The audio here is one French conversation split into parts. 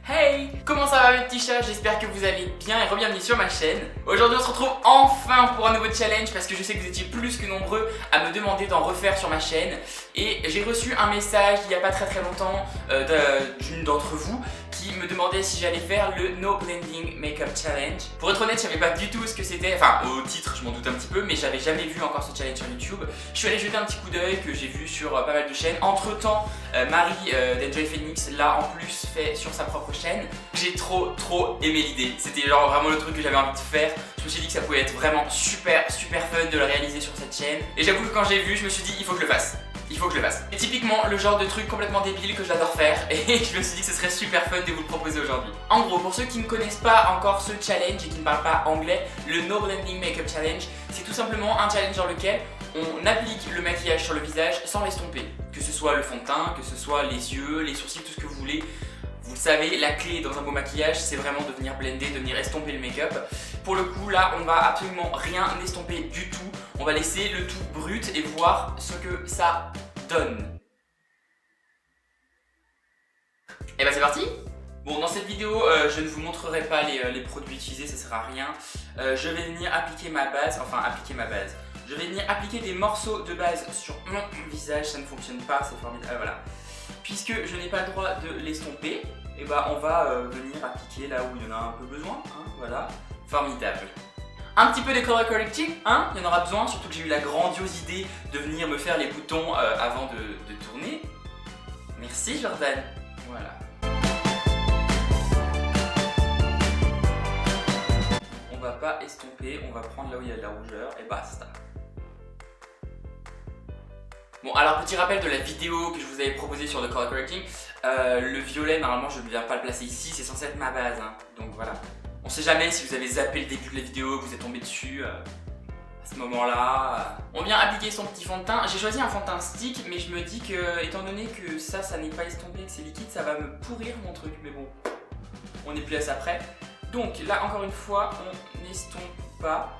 Hey! Comment ça va mes petits chats? J'espère que vous allez bien et re-bienvenue sur ma chaîne. Aujourd'hui on se retrouve enfin pour un nouveau challenge parce que je sais que vous étiez plus que nombreux à me demander d'en refaire sur ma chaîne. Et j'ai reçu un message il n'y a pas très longtemps d'une d'entre vous qui me demandait si j'allais faire le No Blending Makeup Challenge. Pour être honnête, je savais pas du tout ce que c'était, enfin au titre je m'en doute un petit peu, mais j'avais jamais vu encore ce challenge sur YouTube. Je suis allé jeter un petit coup d'œil que j'ai vu sur pas mal de chaînes. Entre temps, Marie d'Enjoy Phoenix l'a en plus fait sur sa propre chaîne. J'ai trop aimé l'idée, c'était genre vraiment le truc que j'avais envie de faire. Je me suis dit que ça pouvait être vraiment super fun de le réaliser sur cette chaîne. Et j'avoue que quand j'ai vu, je me suis dit il faut que je le fasse. Il faut que je le fasse. C'est typiquement le genre de truc complètement débile que j'adore faire et je me suis dit que ce serait super fun de vous le proposer aujourd'hui. En gros, pour ceux qui ne connaissent pas encore ce challenge et qui ne parlent pas anglais, le No Blending Makeup Challenge, c'est tout simplement un challenge dans lequel on applique le maquillage sur le visage sans l'estomper. Que ce soit le fond de teint, que ce soit les yeux, les sourcils, tout ce que vous voulez. Vous le savez, la clé dans un beau maquillage, c'est vraiment de venir blender, de venir estomper le make-up. Pour le coup, là, on va absolument rien estomper du tout. On va laisser le tout brut et voir ce que ça donne. Et bah c'est parti! Bon, dans cette vidéo, je ne vous montrerai pas les produits utilisés, ça sert à rien. Je vais venir appliquer ma base, Je vais venir appliquer des morceaux de base sur mon visage, ça ne fonctionne pas, c'est formidable, voilà. Puisque je n'ai pas le droit de l'estomper, et bah on va venir appliquer là où il y en a un peu besoin, hein, voilà, formidable. Un petit peu de color correcting, hein, il y en aura besoin, surtout que j'ai eu la grandiose idée de venir me faire les boutons avant de tourner. Merci Jordan, voilà. On va pas estomper, on va prendre là où il y a de la rougeur et basta. Bon, alors petit rappel de la vidéo que je vous avais proposée sur le color correcting, le violet normalement je ne viens pas le placer ici, c'est censé être ma base, hein. Donc voilà. On sait jamais si vous avez zappé le début de la vidéo, que vous êtes tombé dessus à ce moment-là. On vient appliquer son petit fond de teint. J'ai choisi un fond de teint stick, mais je me dis que, étant donné que ça n'est pas estompé, que c'est liquide, ça va me pourrir mon truc. Mais bon, on n'est plus à ça près. Donc là, encore une fois, on n'estompe pas.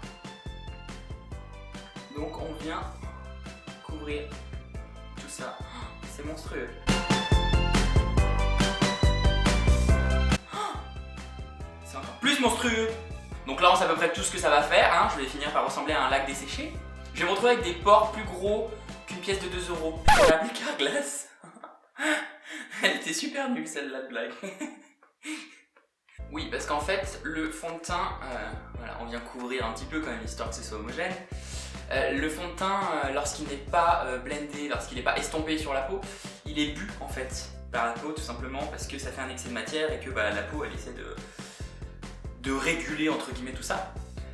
Donc on vient couvrir tout ça. C'est monstrueux. C'est encore plus monstrueux. Donc là on sait à peu près tout ce que ça va faire, hein. Je vais finir par ressembler à un lac desséché. Je vais me retrouver avec des pores plus gros qu'une pièce de 2 €. Pour l'appliquer à glace. Elle était super nulle celle-là de blague. Oui, parce qu'en fait le fond de teint, voilà, on vient couvrir un petit peu quand même histoire que ce soit homogène. Le fond de teint, lorsqu'il n'est pas blendé, lorsqu'il n'est pas estompé sur la peau, il est bu en fait par la peau tout simplement parce que ça fait un excès de matière et que la peau elle essaie de réguler entre guillemets tout ça.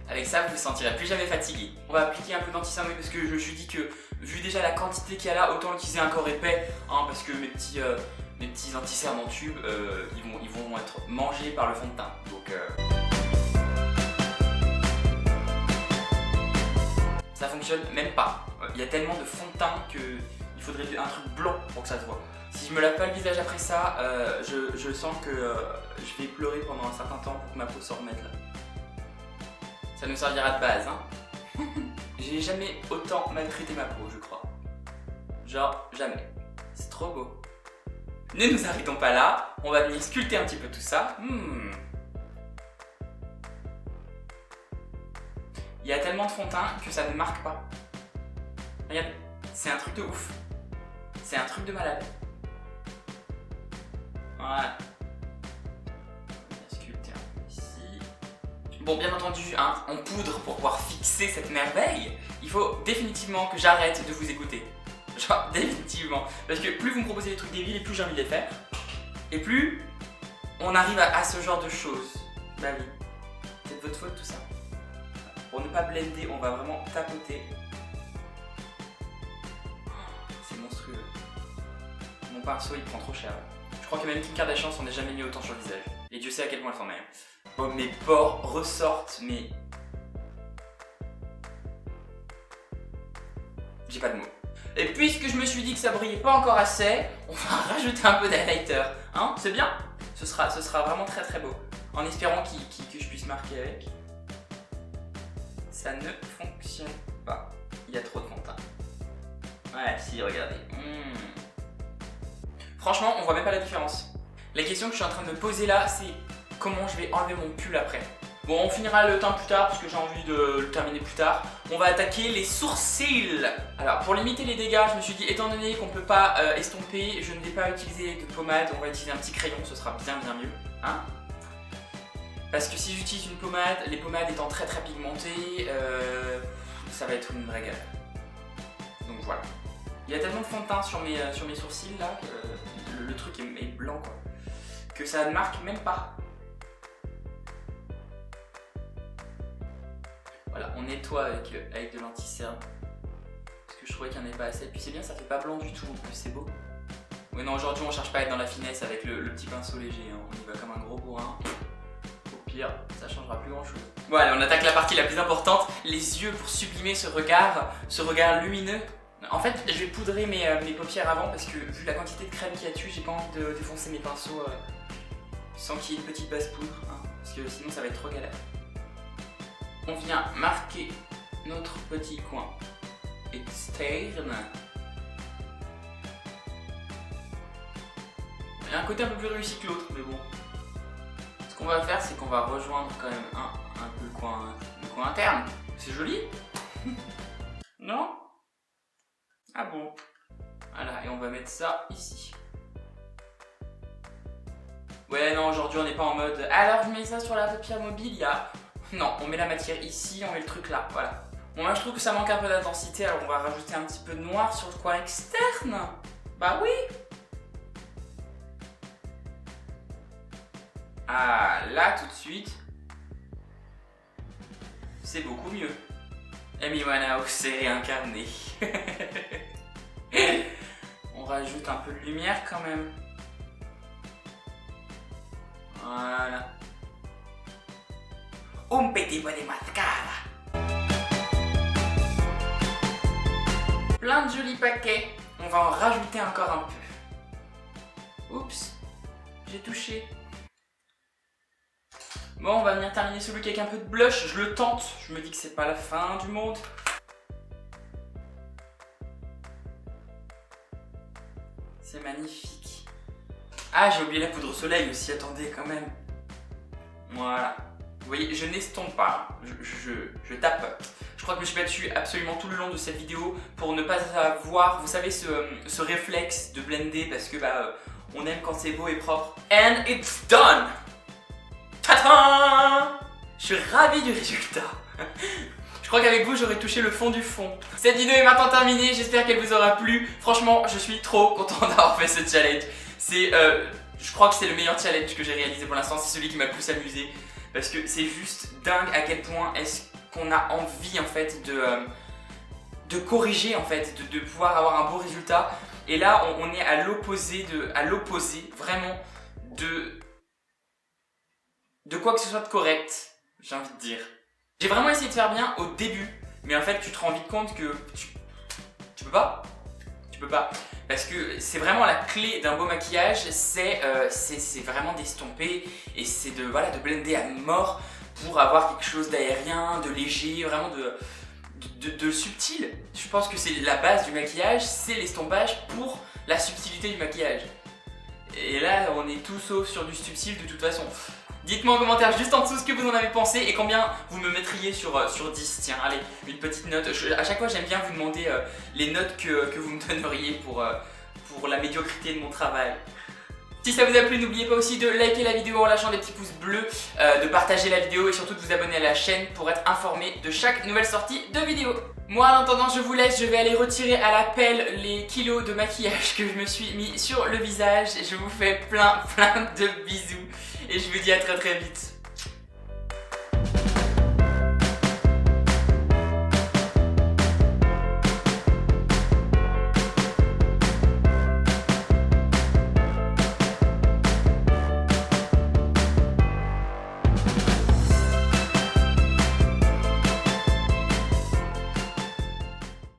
Avec ça, vous ne vous sentirez plus jamais fatigué. On va appliquer un peu d'anti-cerne parce que je me suis dit que vu déjà la quantité qu'il y a là, autant utiliser un corps épais, hein, parce que mes petits anti-cernes en tube, ils vont être mangés par le fond de teint. Donc ça fonctionne même pas. Il y a tellement de fond de teint qu'il faudrait un truc blanc pour que ça se voit. Si je me lave pas le visage après ça, je sens que je vais pleurer pendant un certain temps pour que ma peau s'en remette là. Ça nous servira de base, hein. J'ai jamais autant maltraité ma peau, je crois. Genre, jamais. C'est trop beau. Ne nous arrêtons pas là, on va venir sculpter un petit peu tout ça. Il y a tellement de fond de teint que ça ne marque pas. Regarde, c'est un truc de ouf. C'est un truc de malade. Voilà. On va sculpter ici. Bon, bien entendu, hein, en poudre pour pouvoir fixer cette merveille, il faut définitivement que j'arrête de vous écouter. Genre, définitivement. Parce que plus vous me proposez des trucs débiles et plus j'ai envie de les faire. Et plus on arrive à ce genre de choses. Bah oui. C'est de votre faute tout ça. Pour ne pas blender, on va vraiment tapoter. C'est monstrueux. Mon pinceau il prend trop cher. Je crois que même Kim Kardashian s'en est jamais mis autant sur le visage. Et Dieu sait à quel point elle s'en met. Oh, mes pores ressortent, mais... J'ai pas de mots. Et puisque je me suis dit que ça brillait pas encore assez, on va rajouter un peu d'highlighter. Hein, c'est bien. Ce sera vraiment très beau. En espérant que je puisse marquer avec. Ça ne fonctionne pas. Il y a trop de fond de teint. Ouais, si, regardez. Franchement, on voit même pas la différence. La question que je suis en train de me poser là, c'est comment je vais enlever mon pull après. Bon, on finira le teint plus tard parce que j'ai envie de le terminer plus tard. On va attaquer les sourcils. Alors, pour limiter les dégâts, je me suis dit, étant donné qu'on ne peut pas estomper, je ne vais pas utiliser de pommade, on va utiliser un petit crayon, ce sera bien mieux. Hein, parce que si j'utilise une pommade, les pommades étant très pigmentées, ça va être une vraie galère. Donc voilà. Il y a tellement de fond de teint sur mes sourcils là, que le truc est blanc quoi, que ça ne marque même pas. Voilà, on nettoie avec de l'anti-cerne. Parce que je trouvais qu'il n'y en avait pas assez. Et puis c'est bien, ça fait pas blanc du tout, en plus c'est beau. Oui non, aujourd'hui on cherche pas à être dans la finesse avec le petit pinceau léger, hein. On y va comme un gros bourrin. Au pire, ça changera plus grand chose. Voilà, on attaque la partie la plus importante, les yeux pour sublimer ce regard lumineux. En fait, je vais poudrer mes paupières avant parce que vu la quantité de crème qu'il y a dessus, j'ai pas envie de défoncer mes pinceaux sans qu'il y ait une petite base poudre, hein, parce que sinon ça va être trop galère. On vient marquer notre petit coin externe. Il y a un côté un peu plus réussi que l'autre, mais bon. Ce qu'on va faire, c'est qu'on va rejoindre quand même un peu le coin interne. C'est joli. Non? Ah bon? Voilà, et on va mettre ça ici. Ouais, non, aujourd'hui on n'est pas en mode alors je mets ça sur la paupière mobile, il y a... Non, on met la matière ici, on met le truc là, voilà. Bon, moi je trouve que ça manque un peu d'intensité, alors on va rajouter un petit peu de noir sur le coin externe. Bah oui. Ah, là tout de suite, c'est beaucoup mieux. Amy Winehouse s'est réincarnée. On rajoute un peu de lumière quand même. Voilà. Un petit peu de mascara. Plein de jolis paquets. On va en rajouter encore un peu. Oups, j'ai touché. Bon, on va venir terminer ce look avec un peu de blush. Je le tente, je me dis que c'est pas la fin du monde. C'est magnifique. Ah, j'ai oublié la poudre soleil aussi, attendez quand même. Voilà. Vous voyez, je n'estompe pas, je tape. Je crois que je me suis battu absolument tout le long de cette vidéo pour ne pas avoir, vous savez, ce réflexe de blender parce que on aime quand c'est beau et propre. And it's done! Tadam! Je suis ravi du résultat. Je crois qu'avec vous, j'aurais touché le fond du fond. Cette vidéo est maintenant terminée, j'espère qu'elle vous aura plu. Franchement, je suis trop content d'avoir fait ce challenge. Je crois que c'est le meilleur challenge que j'ai réalisé pour l'instant, c'est celui qui m'a le plus amusé. Parce que c'est juste dingue à quel point est-ce qu'on a envie en fait de corriger en fait, de pouvoir avoir un beau résultat. Et là on est à l'opposé vraiment de quoi que ce soit de correct, j'ai envie de dire. J'ai vraiment essayé de faire bien au début, mais en fait tu te rends vite compte que tu peux pas. Tu peux pas. Parce que c'est vraiment la clé d'un beau maquillage, c'est vraiment d'estomper et c'est de blender à mort pour avoir quelque chose d'aérien, de léger, vraiment de subtil. Je pense que c'est la base du maquillage, c'est l'estompage pour la subtilité du maquillage. Et là, on est tout sauf sur du subtil de toute façon. Dites-moi en commentaire juste en dessous ce que vous en avez pensé et combien vous me mettriez sur 10. Tiens, allez, une petite note. À chaque fois, j'aime bien vous demander les notes que vous me donneriez pour la médiocrité de mon travail. Si ça vous a plu, n'oubliez pas aussi de liker la vidéo en lâchant des petits pouces bleus, de partager la vidéo et surtout de vous abonner à la chaîne pour être informé de chaque nouvelle sortie de vidéo. Moi, en attendant, je vous laisse, je vais aller retirer à la pelle les kilos de maquillage que je me suis mis sur le visage. Je vous fais plein de bisous et je vous dis à très vite.